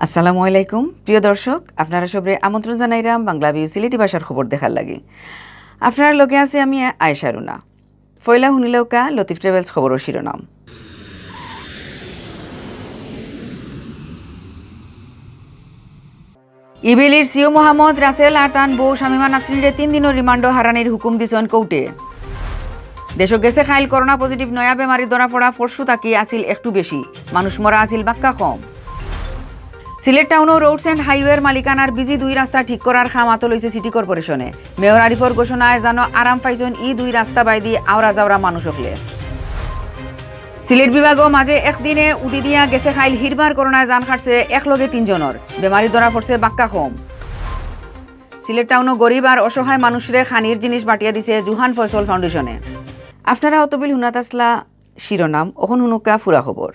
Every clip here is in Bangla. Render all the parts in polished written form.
আসসালামু আলাইকুম প্রিয় দর্শক, আপনারা সবরে আমন্ত্রণ জানাইরাম বাংলা বিউ সিলেটি ভাষার খবর দেখার লাগে। আপনার লগে আছে আমি আয়েশা রুনা। ফয়লা শুনিলেওকা লতিফ ট্রেভেলস খবরের শিরোনাম। ইবেলির সিও মোহাম্মদ রাসেল আর তান বউ শামিমা নাসরিনরে 3 দিনের রিমান্ড হারানির হুকুম দিছেন কোর্টে। দেশক গেছে খাইল করোনা পজিটিভ নয়া বেমারি ধরা পড়া ফরসু তাকি আছিল একটু বেশি, মানুষ মরা আছিল বাক্কা কম। সিলেট টাউন রোডস অ্যান্ড হাইওয়ের মালিকানার বিজি 2 রাস্তা ঠিক করার খাম আত লইছে সিটি কর্পোরেশনে। মেয়র আরিফর ঘোষণায় যেন আরাম পাইছেন ই 2 রাস্তা বাইদি আওরা যাওরা মানুষ হলে। সিলেট বিভাগও মাঝে একদিনে উঠি দিয়া গেছে খাইল হিরবার করোনায় জান খাটছে একলগে 3 জনের, বেমারি ধরা পড়ছে বাক্কা কম। সিলেট টাউনও গরিব আর অসহায় মানুষরে খানির জিনিস বাটিয়া দিছে জুহান ফয়সল ফাউন্ডেশনে। আপনারা অতবিল হুনাত আসলা শিরোনাম, অখন হুনুকা ফুরা খবর।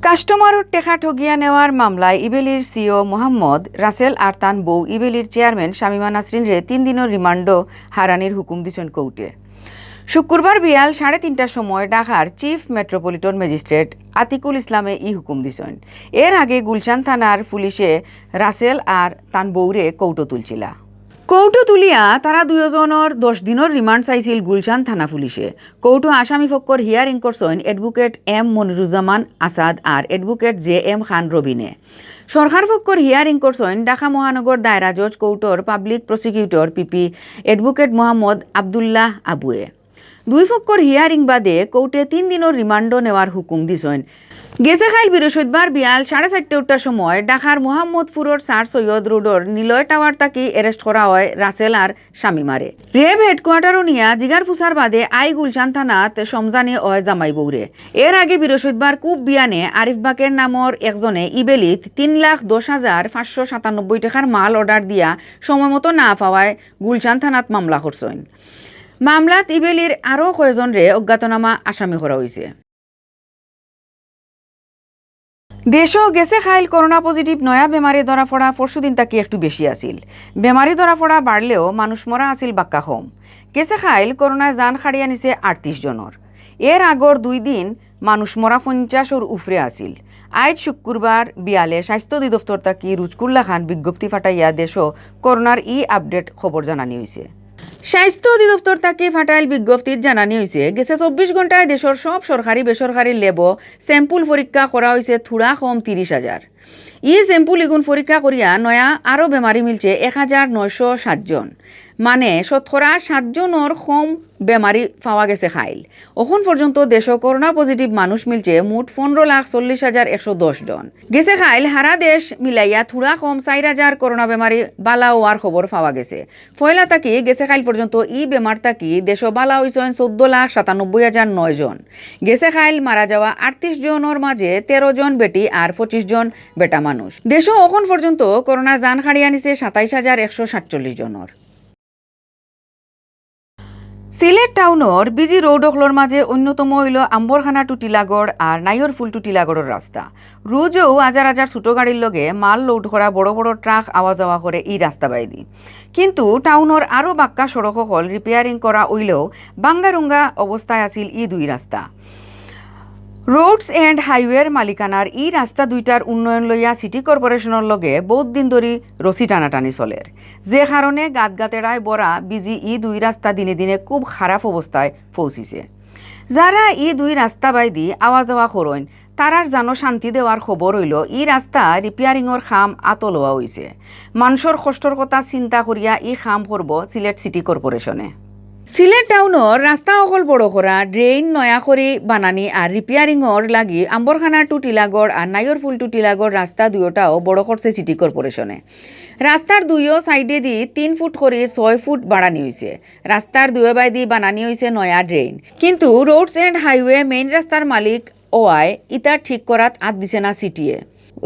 কাস্টমারের টেকা ঠগিয়া নেওয়ার মামলায় ইবেলির সিও মোহাম্মদ রাসেল আর তান বউ ইবেলির চেয়ারম্যান শামিমা নাসরিনরে 3 দিনের রিমান্ড হারানির হুকুম দিছেন কোর্টে। শুক্রবার বিয়াল 3:30টার সময় ঢাকার চিফ মেট্রোপলিটন ম্যাজিস্ট্রেট আতিকুল ইসলামে ই হুকুম দিছেন। এর আগে গুলশান থানার পুলিশে রাসেল আর তান বউরে কৌটো তুলছিলা। কৌটো তুলিয়া তারা 2 জনের 10 দিনের রিমান্ড চাইছিল গুলশান থানা পুলিশে। কৌটো আসামি ফক্কর হিয়ারিং করছেন অ্যাডভোকেট এম মনিরুজ্জামান আসাদ আর অ্যাডভোকেট জে এম খান রবিনে। সরকার ফক্কর হিয়ারিং করছেন ঢাকা মহানগর দায়রা জজ কৌটোর public prosecutor PP advocate Mohammad Abdullah আবুয়ে। 2 ফক্কর হিয়ারিং বাদে কোর্টে 3 দিনের রিমান্ড নেওয়ার হুকুম দিছেন। গেছে খাইল বৃহস্পতিবার বিয়াল 4:30টার সময় ঢাকার মোহাম্মদপুরের স্যার সৈয়দ রোডর নিলয় টাওয়ার তাকি অ্যারেস্ট করা হয় রাসেল আর শামিমারে। রেব হেডকোয়ার্টারও নিয়া জিগার ফুসার বাদে আই গুলশান থানাত সমজানি হয় জামাই বৌরে। এর আগে বৃহস্পতিবার কুব বিয়ানে আরিফবাকের নামর একজনে ইবেলিত 3,10,597 টাকার মাল অর্ডার দিয়া সময় মতো না পাওয়ায় গুলশান থানাত মামলা করছেন। মামলাত ইবেলির আরও কয়েকজনরে অজ্ঞাতনামা আসামি করা হয়েছে। দেশও গেছে খাইল করোনা পজিটিভ নয়া বেমারি ধরা পড়া পরশুদিন তাকি একটু বেশি আছিল। বেমারি ধরা পড়া বাড়লেও মানুষ মরা আছিল বাক্কা কম। গেছে খাইল করোনায় জান খাড়িয়া নিছে 38 জনের। এর আগর 2 দিন মানুষ মরা 50-এর উফরে আছিল। আজ শুক্রবার বিয়ালে স্বাস্থ্য অধিদপ্তর তাকি রুজকুল্লা খান বিজ্ঞপ্তি ফাটাইয়া দেশও করোনার আপডেট খবর জানানি হয়েছে। স্বাস্থ্য অধিদপ্তর তাকে ফাটাইল বিজ্ঞপ্তির জানানি হয়েছে গেছে 24 ঘন্টায় দেশের সব সরকারি বেসরকারি ল্যাব স্যাম্পুল পরীক্ষা করা হয়েছে থোড়া কম 30,000। স্যাম্পুল ইগুন পরীক্ষা করিয়া নয়া আরও বেমারি মিলছে 1,907 জন, মানে 7 জনের কম বেমারি পাওয়া গেছে খাইল। এখন পর্যন্ত দেশ করোনা পজিটিভ মানুষ মিলছে মোট 15,40,110 জন। গেছে খাইল হারা দেশ মিলাইয়া থোড়া কম 4,000 করোনা বেমারি বালা হওয়ার খবর পাওয়া গেছে। ফয়লা তাকি গেছে খাইল পর্যন্ত বেমার তাকি দেশ বালা হয়েছেন 14,97,009 জন। গেছে খাইল মারা যাওয়া 38 জনের মাঝে 13 জন বেটি আর 25 জন বেটা মানুষ। দেশ এখন পর্যন্ত করোনা জান খাড়িয়া নিছে 27,147 জনের। সিলেট টাউনের বিজি রোড অখলোর মাঝে অন্যতম হইল আম্বরখানা টু টিলাগড় আর নাইয়রফুল টু টিলাগড়ের রাস্তা। রোজও হাজার হাজার ছোট গাড়ির লগে মাল লোড করা বড় বড় ট্রাক আওয়া যাওয়া করে এই রাস্তা বাইদি। কিন্তু টাউনের আরও বাক্কা সড়ক হল রিপেয়ারিং করা হইলেও বাঙ্গারুঙ্গা অবস্থায় আছিল 2 রাস্তা। রোডস অ্যান্ড হাইওয়ের মালিকানার রাস্তা 2টার উন্নয়ন লইয়া সিটি কর্পোরেশনের লগে বহুত দিন ধরে রসি টানাটানি চলের, যে কারণে গাতগাতেরায় বরা বিজি 2 রাস্তা দিনে দিনে খুব খারাপ অবস্থায় পৌঁছিছে। যারা 2 রাস্তা বাইদি আওয়া যাওয়া করেন তারার জানো শান্তি দেওয়ার খবর হইল রাস্তা রিপেয়ারিংয়ের খাম আত লওয়া হয়েছে। মানুষের কষ্টর কথা চিন্তা করিয়া খাম করব সিলেট সিটি কর্পোরেশনে। সিলেট টাউনের রাস্তা অকল বড় করা, ড্রেইন নয়া করে বানানি আর রিপেয়ারিংয়ের লাগি আম্বরখানা টু টিলাগড় আর নাইয়রফুল টু টিলাগড় রাস্তা 2টাও বড় করছে সিটি কর্পোরেশনে। রাস্তার 2 সাইডে দি 3 ফুট করে 6 ফুট বাড়ানি হয়েছে। রাস্তার 2 বাইদি বানানি হয়েছে নয়া ড্রেইন। কিন্তু রোডস অ্যান্ড হাইওয়ে মেইন রাস্তার মালিক ওয়াই ইটা ঠিক করাত আত দিছে না সিটিএ।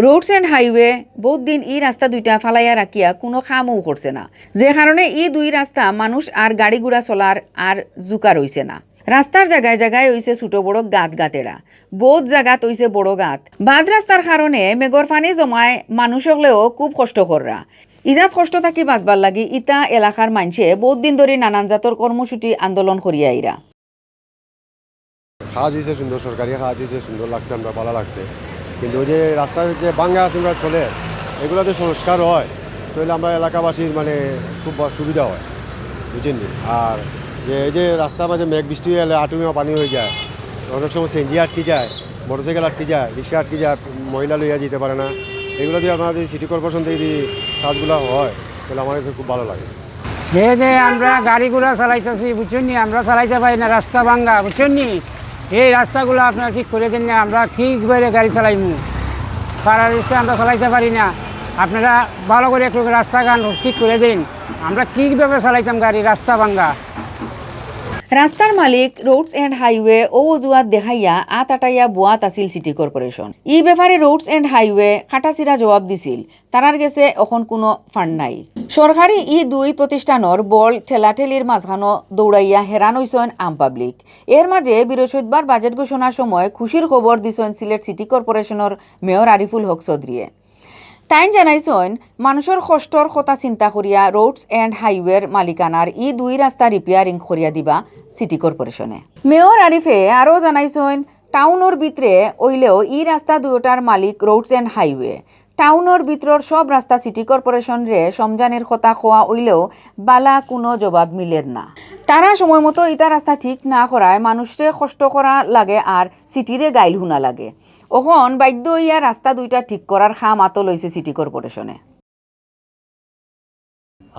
রোডস অ্যান্ড হাইওয়ে বহুত দিন রাস্তা 2টা ফালাইয়া রাখিয়া কোনো কামও করছে না, যে কারণে 2 রাস্তা মানুষ আর গাড়ি ঘোড়া চলার আর জুকা রইছে না। রাস্তার জায়গায় জায়গায় হইছে ছোট বড় গাতেরা, বহুত জায়গাত হইছে বড় গাত। বাদ রাস্তার কারণে মেঘর পানি জমায় মানুষ হলেও খুব কষ্ট কররা। ইজাত কষ্ট থাকি বাঁচবার লাগি ইটা এলাকার মানুষে বহুত দিন ধরে নানান জাতর কর্মসূচি আন্দোলন করিয়া আইরা। কাজ হয়েছে সুন্দর, সরকারি কাজ হয়েছে সুন্দর লাগছে, আমরা ভালো লাগছে। কিন্তু ওই যে রাস্তার যে বাঙ্গা চলে এগুলোতে সংস্কার হয় তাহলে আমরা এলাকাবাসীর মানে খুব সুবিধা হয়, বুঝছেন। আর এই যে রাস্তার মাঝে মেঘ বৃষ্টি হয়ে গেলে আটুমিয়া পানি হয়ে যায়, অনেক সময় সেনজি আটকে যায়, মোটরসাইকেল আটকে যায়, রিক্সা আটকে যায়, মহিলা লইয়া যেতে পারে না। এগুলো দিয়ে আপনার যদি সিটি কর্পোরেশন থেকে যদি কাজগুলো হয় তাহলে আমার কাছে খুব ভালো লাগে। যে আমরা গাড়িগুলো চালাইতেছি বুঝছেন নি, আমরা চালাইতে পারি না, রাস্তা ভাঙ্গা বুঝছেন নি। এই রাস্তাগুলো আপনারা ঠিক করে দেন না, আমরা কীভাবে গাড়ি চালাইমু, পাড়ার রাস্তা আমরা চালাইতে পারি না। আপনারা ভালো করে একটু রাস্তাঘাট ঠিক করে দিন, আমরা কীভাবে চালাইতাম গাড়ি, রাস্তা ভাঙ্গা। রাস্তার মালিক রোডস এন্ড হাইওয়ে ও অজুহাত দেখাইয়া আটাইয়া বোয়াত আছিল সিটি কর্পোরেশন। এই ব্যাপারে রোডস এন্ড হাইওয়ে খাটাচিরা জবাব দিছিল, তারার গেছে এখন কোনো ফান্ড নাই। সরকারি ই দুই প্রতিষ্ঠানের বল ঠেলাঠেলির মাঝখানো দৌড়াইয়া হেরান হইছেন আম পাবলিক। এর মাঝে বৃহস্পতিবার বাজেট ঘোষণার সময় খুশির খবর দিছেন সিলেট সিটি কর্পোরেশনের মেয়র আরিফুল হক চৌধুরীয়ে। তাই জানাইছেন মানুষের কষ্টর কথা চিন্তা করিয়া রোডস এন্ড হাইওয়ের মালিকানার ই দুই রাস্তা রিপেয়ারিং করিয়া দিবা সিটি কর্পোরেশনে। মেয়র আরিফে আরও জানাইছেন টাউনের ভিতরে ওইলেও ই রাস্তা দুইটার মালিক রোডস এন্ড হাইওয়ে। টাউনের ভিতরের সব রাস্তা সিটি কর্পোরেশন রে সমজানের কথা খোয়া হইলেও বালা কোনো জবাব মিলের না। তারা সময় মতো ইটা রাস্তা ঠিক না করায় মানুষরে কষ্ট করা লাগে আর সিটিরে গাইল হুনা লাগে। ওখন বাধ্য হইয়া রাস্তা দুইটা ঠিক করার খাম আতো লইছে সিটি কর্পোরেশনে।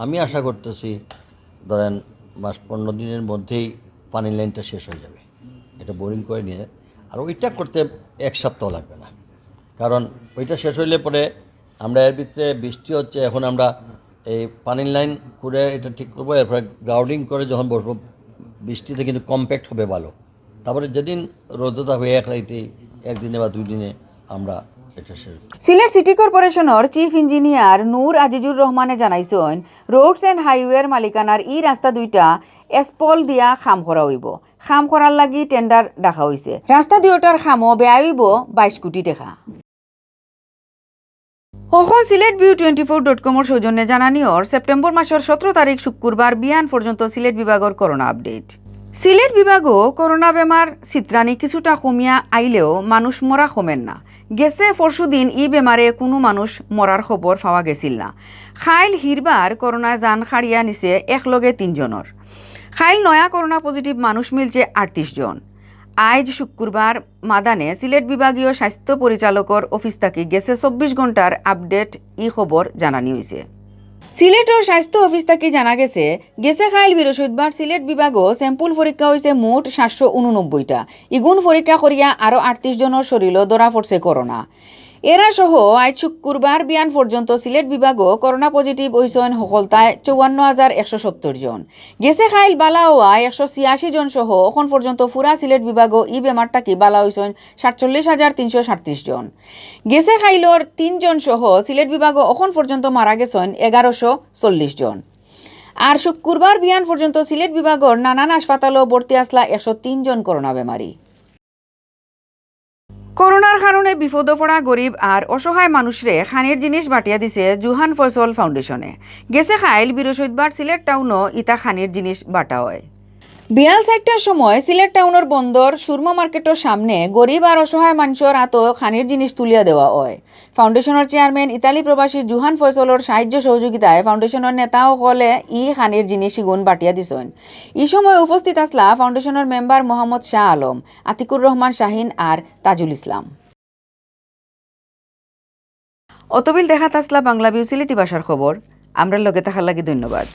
আমি আশা করতেছি ধরেন 15 দিনের মধ্যেই পানির লাইনটা শেষ হয়ে যাবে, এটা বোরিং করে নিয়ে। আর ওইটা করতে 1 সপ্তাহ লাগবে না, কারণ ওইটা শেষ হইলে পরে আমরা এর ভিতরে বৃষ্টি হচ্ছে, এখন আমরা এই পানির লাইন করে এটা ঠিক করবো, এরপরে গ্রাউন্ডিং করে যখন বসবো বৃষ্টিতে কিন্তু কম্প্যাক্ট হবে ভালো। তারপরে যেদিন রোদ থাকবে এক রাইতে, একদিনে বা 2 দিনে আমরা এটা শেষ। সিলেট সিটি কর্পোরেশনের চিফ ইঞ্জিনিয়ার নূর আজিজুর রহমানে জানাইছেন রোডস এন্ড হাইওয়ের মালিকানার ই রাস্তা দুইটা এসপল দিয়া খাম করা হইব। খাম করার লাগি টেন্ডার ডাকা হইছে। রাস্তা দুইটার খামও ব্যয় হইব 22 কোটি টাকা। এখন সিলেট ভিউ 24.com সৌজন্যে জানানিওর সেপ্টেম্বর মাসের 17 তারিখ শুক্রবার বিয়ান পর্যন্ত সিলেট বিভাগের করোনা আপডেট। সিলেট বিভাগও করোনা বেমার চিত্রানি কিছুটা কমিয়া আইলেও মানুষ মরা কমেন না। গেছে পরশুদিন ই বেমারে কোনো মানুষ মরার খবর পাওয়া গেছিল না। খাইল হিরবার করোনায় জান খাড়িয়া নিছে একলগে 3 জনের। খাইল নয়া করোনা পজিটিভ মানুষ মিলছে 38 জন। আজ শুক্রবার মাদানে সিলেট বিভাগীয় স্বাস্থ্য পরিচালকর অফিস থেকে গেছে 24 ঘন্টার আপডেট ই খবর জানানি হয়েছে। সিলেটের স্বাস্থ্য অফিস থেকে জানা গেছে খাইল বৃহস্পতিবার সিলেট বিভাগও স্যাম্পল পরীক্ষা হয়েছে মোট 789টা। ইগুণ পরীক্ষা করিয়া আরও 38 জনের শরীরও ধরা পড়ছে করোনা। এরা সহ আজ শুক্রবার বিয়ান পর্যন্ত সিলেট বিভাগও করোনা পজিটিভ হয়েছেন সকলতায় 54,170 জন। খাইল বালা হওয়া 186 জন সহ এখন পর্যন্ত পুরা সিলেট বিভাগও ই বেমারটাকে বালা হয়েছেন 47,337 জন। খাইলর 3 জন সহ সিলেট বিভাগও এখন পর্যন্ত মারা গেছেন 1140 জন। আর শুক্রবার বিয়ান পর্যন্ত সিলেট বিভাগর নানান হাসপাতালও ভর্তি আসলা 103 জন করোনা বেমারি। করোনার কারণে বিপদ পড়া গরিব আর অসহায় মানুষরে খানির জিনিস বাটিয়া দিছে জুহান ফয়সল ফাউন্ডেশনে। খাইল বৃহস্পতিবার সিলেট টাউনও ইতা খানির জিনিস বাটা হয়। 42টার সময় সিলেট টাউনের বন্দর সুরমা মার্কেটের সামনে গরিব আর অসহায় মানুষের হাতে খানির জিনিস তুলিয়া দেওয়া হয়। ফাউন্ডেশনের চেয়ারম্যান ইতালি প্রবাসী জুহান ফয়সলের সাহায্য সহযোগিতায় ফাউন্ডেশনের নেতাও হলে ই খানির জিনিস ইগুণ বাটিয়া দিছেন। এই সময় উপস্থিত আসলা ফাউন্ডেশনের মেম্বার মোহাম্মদ শাহ আলম, আতিকুর রহমান শাহিন আর তাজুল ইসলাম। অতবিল দেখাত আসলা বাংলা ভিউ সিলেটি ভাষার খবর। আমরা লগে থাকার লাগি ধন্যবাদ।